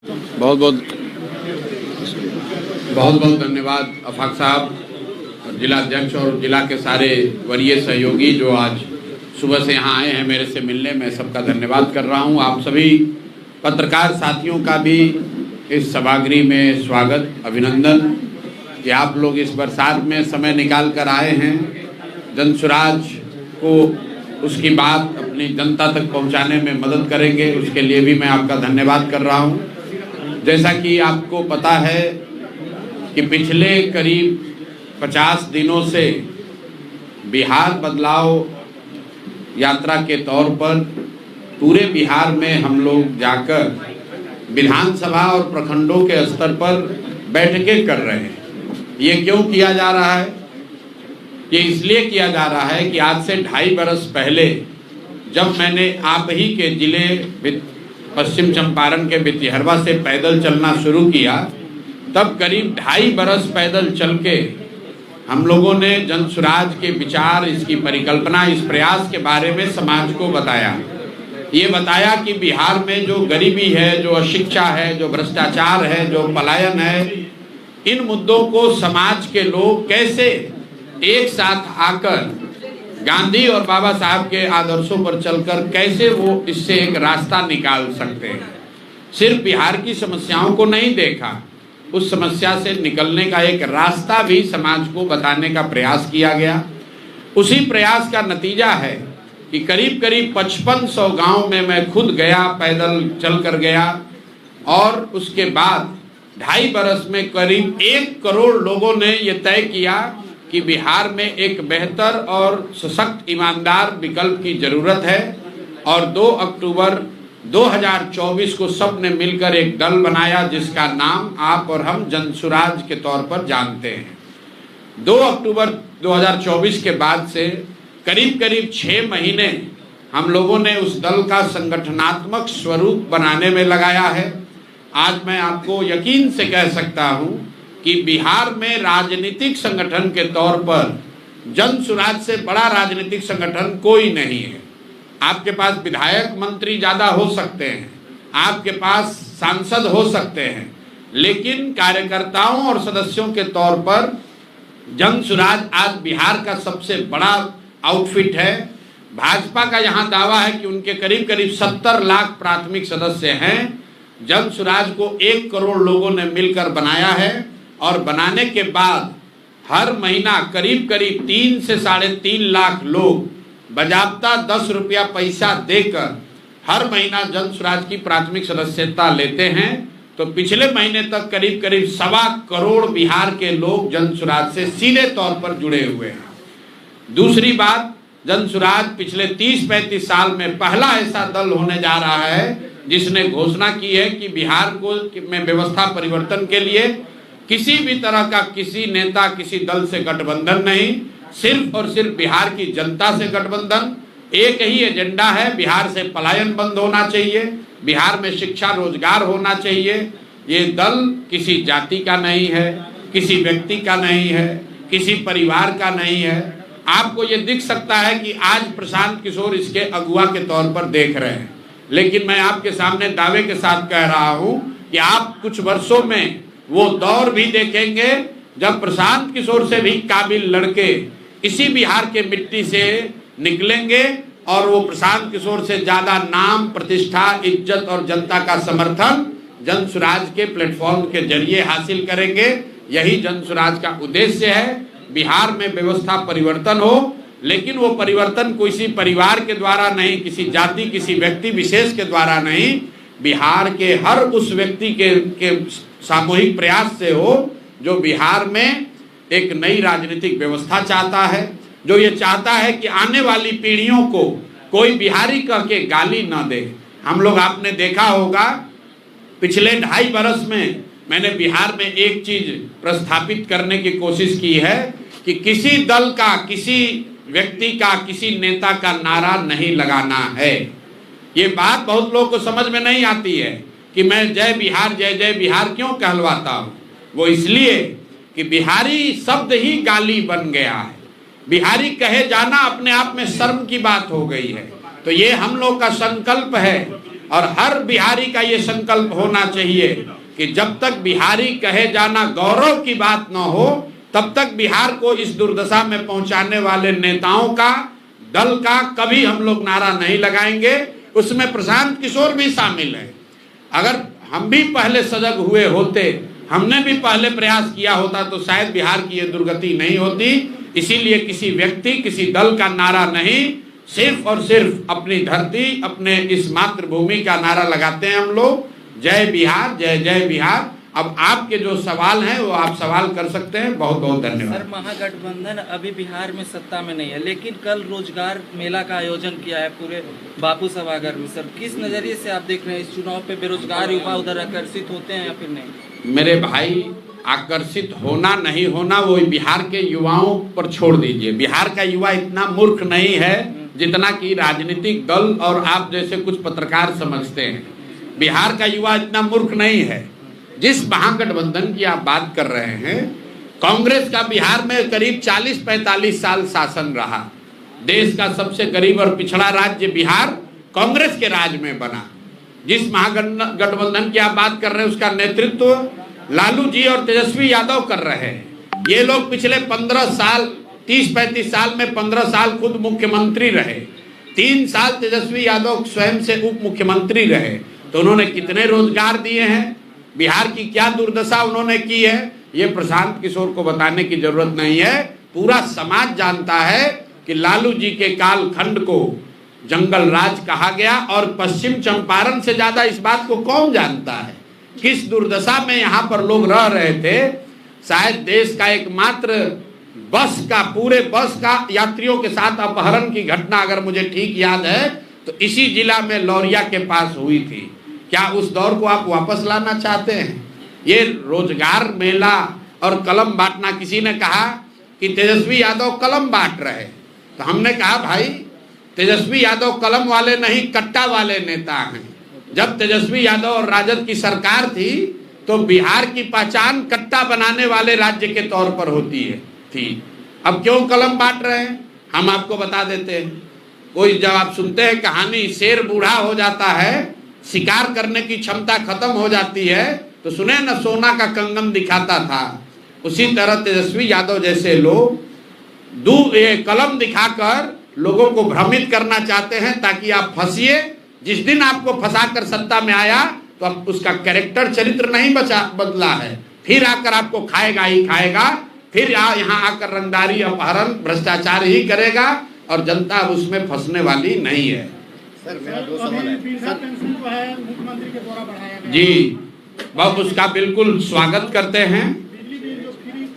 बहुत बहुत धन्यवाद अफाक साहब, जिला अध्यक्ष और जिला के सारे वरीय सहयोगी जो आज सुबह से यहाँ आए हैं मेरे से मिलने। मैं सबका धन्यवाद कर रहा हूँ। आप सभी पत्रकार साथियों का भी इस सभागृह में स्वागत, अभिनंदन कि आप लोग इस बरसात में समय निकाल कर आए हैं। जनसुराज को उसकी बात अपनी जनता तक पहुँचाने में मदद करेंगे, उसके लिए भी मैं आपका धन्यवाद कर रहा हूँ। जैसा कि आपको पता है कि पिछले करीब 50 दिनों से बिहार बदलाव यात्रा के तौर पर पूरे बिहार में हम लोग जाकर विधानसभा और प्रखंडों के स्तर पर बैठकें कर रहे हैं। ये क्यों किया जा रहा है? ये इसलिए किया जा रहा है कि आज से 2.5 बरस पहले जब मैंने आप ही के जिले पश्चिम चंपारण के बितिहरवा से पैदल चलना शुरू किया, तब करीब 2.5 बरस पैदल चल के हम लोगों ने जनसुराज के विचार, इसकी परिकल्पना, इस प्रयास के बारे में समाज को बताया। ये बताया कि बिहार में जो गरीबी है, जो अशिक्षा है, जो भ्रष्टाचार है, जो पलायन है, इन मुद्दों को समाज के लोग कैसे एक साथ आकर गांधी और बाबा साहब के आदर्शों पर चलकर कैसे वो इससे एक रास्ता निकाल सकते हैं। सिर्फ बिहार की समस्याओं को नहीं देखा, उस समस्या से निकलने का एक रास्ता भी समाज को बताने का प्रयास किया गया। उसी प्रयास का नतीजा है कि करीब करीब 5500 गांव में मैं खुद गया, पैदल चल कर गया, और उसके बाद 2.5 बरस में करीब 1 करोड़ लोगों ने ये तय किया कि बिहार में एक बेहतर और सशक्त ईमानदार विकल्प की जरूरत है। और 2 अक्टूबर 2024 को सबने मिलकर एक दल बनाया जिसका नाम आप और हम जनसुराज के तौर पर जानते हैं। 2 अक्टूबर 2024 के बाद से करीब करीब 6 महीने हम लोगों ने उस दल का संगठनात्मक स्वरूप बनाने में लगाया है। आज मैं आपको यकीन से कह सकता हूं कि बिहार में राजनीतिक संगठन के तौर पर जनसुराज से बड़ा राजनीतिक संगठन कोई नहीं है। आपके पास विधायक मंत्री ज्यादा हो सकते हैं, आपके पास सांसद हो सकते हैं, लेकिन कार्यकर्ताओं और सदस्यों के तौर पर जनसुराज आज बिहार का सबसे बड़ा आउटफिट है। भाजपा का यहाँ दावा है कि उनके करीब करीब 70 लाख प्राथमिक सदस्य हैं। जनसुराज को 1 करोड़ लोगों ने मिलकर बनाया है, और बनाने के बाद हर महीना करीब करीब 3 से 3.5 लाख लोग बजाबता 10 रुपया पैसा देकर हर महीना जनसुराज की प्राथमिक सदस्यता लेते हैं। तो पिछले महीने तक करीब करीब 1.25 करोड़ बिहार के लोग जनसुराज से सीधे तौर पर जुड़े हुए हैं। दूसरी बात, जनसुराज पिछले 30-35 साल में पहला ऐसा दल होने जा रहा है जिसने घोषणा की है कि बिहार को में व्यवस्था परिवर्तन के लिए किसी भी तरह का किसी नेता, किसी दल से गठबंधन नहीं, सिर्फ और सिर्फ बिहार की जनता से गठबंधन। एक ही एजेंडा है, बिहार से पलायन बंद होना चाहिए, बिहार में शिक्षा रोजगार होना चाहिए। ये दल किसी जाति का नहीं है, किसी व्यक्ति का नहीं है, किसी परिवार का नहीं है। आपको ये दिख सकता है कि आज प्रशांत किशोर इसके अगुवा के तौर पर देख रहे हैं, लेकिन मैं आपके सामने दावे के साथ कह रहा हूं कि आप कुछ वर्षों में वो दौर भी देखेंगे जब प्रशांत किशोर से भी काबिल लड़के इसी बिहार के मिट्टी से निकलेंगे, और वो प्रशांत किशोर से ज्यादा नाम, प्रतिष्ठा, इज्जत और जनता का समर्थन जनसुराज के प्लेटफॉर्म के जरिए हासिल करेंगे। यही जनसुराज का उद्देश्य है। बिहार में व्यवस्था परिवर्तन हो, लेकिन वो परिवर्तन किसी परिवार के द्वारा नहीं, किसी जाति, किसी व्यक्ति विशेष के द्वारा नहीं, बिहार के हर उस व्यक्ति के सामूहिक प्रयास से हो जो बिहार में एक नई राजनीतिक व्यवस्था चाहता है, जो ये चाहता है कि आने वाली पीढ़ियों को कोई बिहारी कह के गाली न दे। हम लोग, आपने देखा होगा पिछले 2.5 बरस में मैंने बिहार में एक चीज प्रस्थापित करने की कोशिश की है कि किसी दल का, किसी व्यक्ति का, किसी नेता का नारा नहीं लगाना है। ये बात बहुत लोगों को समझ में नहीं आती है कि मैं जय बिहार, जय जय बिहार क्यों कहलवाता हूँ। वो इसलिए कि बिहारी शब्द ही गाली बन गया है। बिहारी कहे जाना अपने आप में शर्म की बात हो गई है। तो ये हम लोग का संकल्प है और हर बिहारी का ये संकल्प होना चाहिए कि जब तक बिहारी कहे जाना गौरव की बात न हो, तब तक बिहार को इस दुर्दशा में पहुंचाने वाले नेताओं का, दल का कभी हम लोग नारा नहीं लगाएंगे। उसमें प्रशांत किशोर भी शामिल है। अगर हम भी पहले सजग हुए होते, हमने भी पहले प्रयास किया होता, तो शायद बिहार की ये दुर्गति नहीं होती। इसीलिए किसी व्यक्ति, किसी दल का नारा नहीं, सिर्फ और सिर्फ अपनी धरती, अपने इस मातृभूमि का नारा लगाते हैं हम लोग। जय बिहार, जय जय बिहार। अब आपके जो सवाल हैं वो आप सवाल कर सकते हैं। बहुत बहुत धन्यवाद। सर, महागठबंधन अभी बिहार में सत्ता में नहीं है, लेकिन कल रोजगार मेला का आयोजन किया है पूरे बापू सभागार में। सर, किस नजरिए से आप देख रहे हैं इस चुनाव पे? बेरोजगार युवा उधर आकर्षित होते हैं या फिर नहीं? मेरे भाई, आकर्षित होना नहीं होना वो बिहार के युवाओं पर छोड़ दीजिए। बिहार का युवा इतना मूर्ख नहीं है जितना कि राजनीतिक दल और आप जैसे कुछ पत्रकार समझते हैं। बिहार का युवा इतना मूर्ख नहीं है। जिस महागठबंधन की आप बात कर रहे हैं, कांग्रेस का बिहार में करीब 40-45 साल शासन रहा। देश का सबसे गरीब और पिछड़ा राज्य बिहार कांग्रेस के राज में बना। जिस महागठबंधन की आप बात कर रहे हैं उसका नेतृत्व लालू जी और तेजस्वी यादव कर रहे हैं। ये लोग पिछले 15 साल, 30-35 साल में 15 साल खुद मुख्यमंत्री रहे। 3 साल तेजस्वी यादव स्वयं से उप मुख्यमंत्री रहे। तो उन्होंने कितने रोजगार दिए हैं, बिहार की क्या दुर्दशा उन्होंने की है, ये प्रशांत किशोर को बताने की जरूरत नहीं है। पूरा समाज जानता है कि लालू जी के कालखंड को जंगल राज कहा गया, और पश्चिम चंपारण से ज्यादा इस बात को कौन जानता है किस दुर्दशा में यहाँ पर लोग रह रहे थे। शायद देश का एकमात्र बस का, पूरे बस का यात्रियों के साथ अपहरण की घटना अगर मुझे ठीक याद है तो इसी जिला में लौरिया के पास हुई थी। क्या उस दौर को आप वापस लाना चाहते हैं? ये रोजगार मेला और कलम बांटना, किसी ने कहा कि तेजस्वी यादव कलम बांट रहे, तो हमने कहा भाई तेजस्वी यादव कलम वाले नहीं, कट्टा वाले नेता हैं। जब तेजस्वी यादव और राजद की सरकार थी तो बिहार की पहचान कट्टा बनाने वाले राज्य के तौर पर होती है थी। अब क्यों कलम बांट रहे हैं हम आपको बता देते हैं। कोई जब आप सुनते हैं कहानी, शेर बूढ़ा हो जाता है, शिकार करने की क्षमता खत्म हो जाती है, तो सुने न सोना का कंगन दिखाता था। उसी तरह तेजस्वी यादव जैसे लोग कलम दिखाकर लोगों को भ्रमित करना चाहते हैं ताकि आप फंसिए। जिस दिन आपको फंसाकर सत्ता में आया तो अब उसका कैरेक्टर, चरित्र नहीं बदला है, फिर आकर आपको खाएगा ही खाएगा। फिर यहाँ आकर रंगदारी, अपहरण, भ्रष्टाचार ही करेगा और जनता उसमें फंसने वाली नहीं है। सर, मेरा 2 सवाल है। मुख्यमंत्री के द्वारा बढ़ाया गया जी, बहुत उसका बिल्कुल स्वागत करते हैं।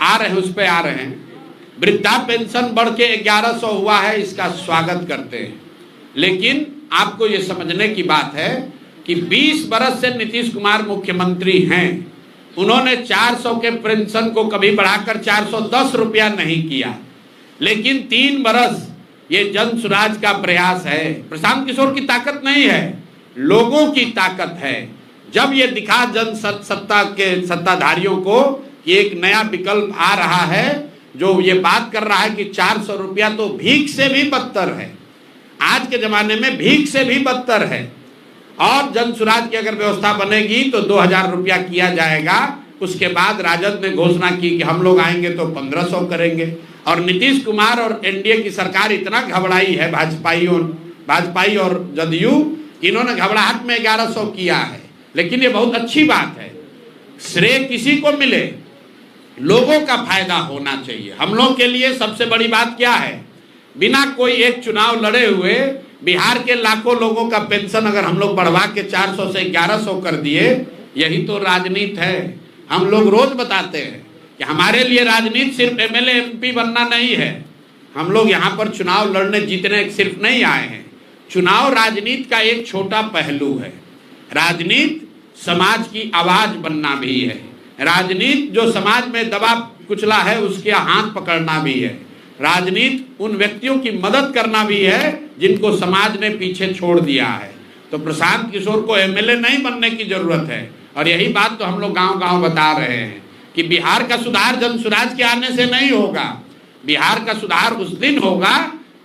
आ रहे हैं, उस पे आ रहे हैं। वृद्धा पेंशन बढ़ के 1100 हुआ है, इसका स्वागत करते हैं। लेकिन आपको ये समझने की बात है कि 20 बरस से नीतीश कुमार मुख्यमंत्री हैं। उन्होंने 400 के पेंशन को कभी बढ़ाकर 410 रुपया नहीं किया। लेकिन 3 बरस ये जन सुराज का प्रयास है। प्रशांत किशोर की ताकत नहीं है, लोगों की ताकत है। जब ये दिखा जन सत्ता के सत्ताधारियों को कि एक नया विकल्प आ रहा है जो ये बात कर रहा है कि 400 रुपया तो भीख से भी बदतर है, आज के जमाने में भीख से भी बदतर है, और जन सुराज की अगर व्यवस्था बनेगी तो 2000 रुपया किया जाएगा। उसके बाद राजद ने घोषणा की कि हम लोग आएंगे तो 1500 करेंगे। और नीतीश कुमार और एनडीए की सरकार इतना घबराई है, भाजपाई और जदयू, इन्होंने घबराहट में 1100 किया है। लेकिन ये बहुत अच्छी बात है, श्रेय किसी को मिले, लोगों का फायदा होना चाहिए। हम लोग के लिए सबसे बड़ी बात क्या है, बिना कोई एक चुनाव लड़े हुए बिहार के लाखों लोगों का पेंशन अगर हम लोग बढ़वा के 400 से 1100 कर दिए, यही तो राजनीति है। हम लोग रोज बताते हैं कि हमारे लिए राजनीति सिर्फ एमएलए एमपी बनना नहीं है। हम लोग यहाँ पर चुनाव लड़ने जीतने सिर्फ नहीं आए हैं। चुनाव राजनीति का एक छोटा पहलू है। राजनीति समाज की आवाज बनना भी है। राजनीति जो समाज में दबा कुचला है उसके हाथ पकड़ना भी है। राजनीति उन व्यक्तियों की मदद करना भी है जिनको समाज ने पीछे छोड़ दिया है। तो प्रशांत किशोर को एमएलए नहीं बनने की जरूरत है। और यही बात तो हम लोग गांव-गांव बता रहे हैं कि बिहार का सुधार जन सुराज के आने से नहीं होगा। बिहार का सुधार उस दिन होगा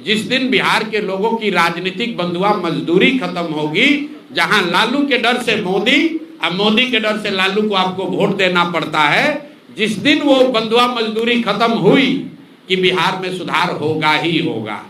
जिस दिन बिहार के लोगों की राजनीतिक बंधुआ मजदूरी खत्म होगी, जहां लालू के डर से मोदी और मोदी के डर से लालू को आपको वोट देना पड़ता है। जिस दिन वो बंधुआ मजदूरी खत्म हुई कि बिहार में सुधार होगा ही होगा।